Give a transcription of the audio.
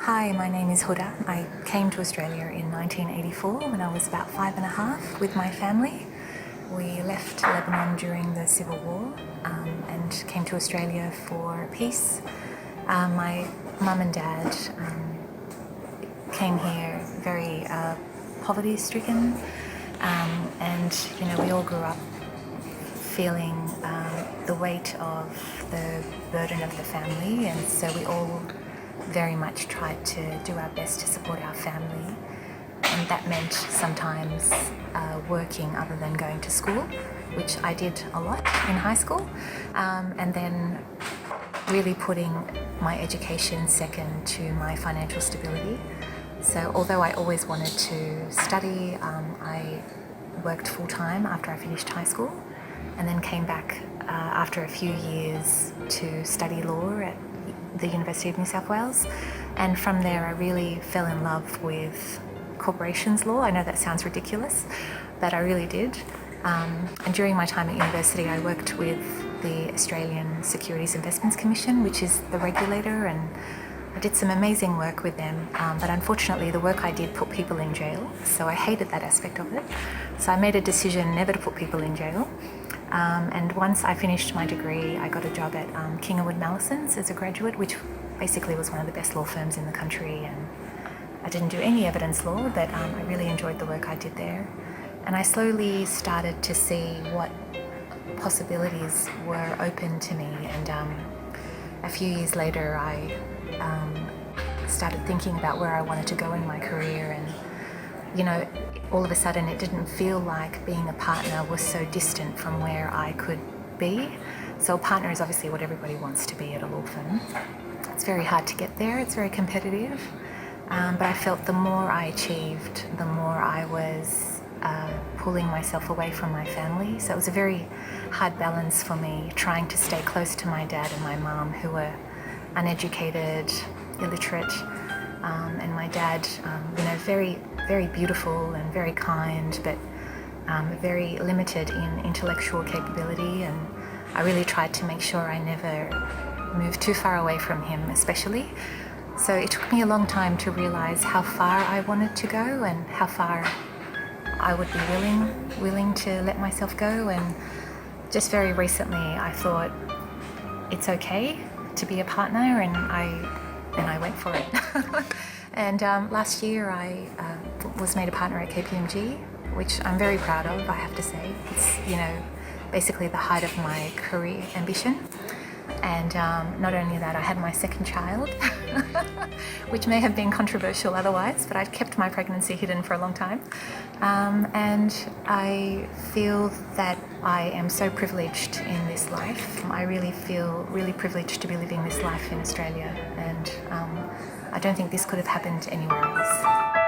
Hi, my name is Hoda. I came to Australia in 1984 when I was about 5.5 with my family. We left Lebanon during the Civil War and came to Australia for peace. My mum and dad came here very poverty-stricken, and we all grew up feeling the weight of the burden of the family, and so we all very much tried to do our best to support our family, and that meant sometimes working other than going to school, which I did a lot in high school, and then really putting my education second to my financial stability. So although I always wanted to study, I worked full-time after I finished high school, and then came back after a few years to study law at the University of New South Wales. And from there I really fell in love with corporations law. I know that sounds ridiculous, but I really did. And during my time at university I worked with the Australian Securities Investments Commission, which is the regulator, and I did some amazing work with them, but unfortunately the work I did put people in jail, so I hated that aspect of it. So I made a decision never to put people in jail. And once I finished my degree, I got a job at Hoda Nahlous as a graduate, which basically was one of the best law firms in the country. And I didn't do any evidence law, but I really enjoyed the work I did there. And I slowly started to see what possibilities were open to me. And a few years later, I started thinking about where I wanted to go in my career, and all of a sudden it didn't feel like being a partner was so distant from where I could be. So a partner is obviously what everybody wants to be at a law firm. It's very hard to get there, it's very competitive, but I felt the more I achieved, the more I was pulling myself away from my family. So it was a very hard balance for me, trying to stay close to my dad and my mum, who were uneducated, illiterate, and my dad, very, very beautiful and very kind, but very limited in intellectual capability. And I really tried to make sure I never moved too far away from him, especially. So it took me a long time to realize how far I wanted to go and how far I would be willing to let myself go. And just very recently I thought it's okay to be a partner, and I went for it. And last year I was made a partner at KPMG, which I'm very proud of, I have to say. It's basically the height of my career ambition. And not only that, I had my second child, which may have been controversial otherwise, but I'd kept my pregnancy hidden for a long time. And I feel that I am so privileged in this life. I really feel really privileged to be living this life in Australia, and I don't think this could have happened anywhere else.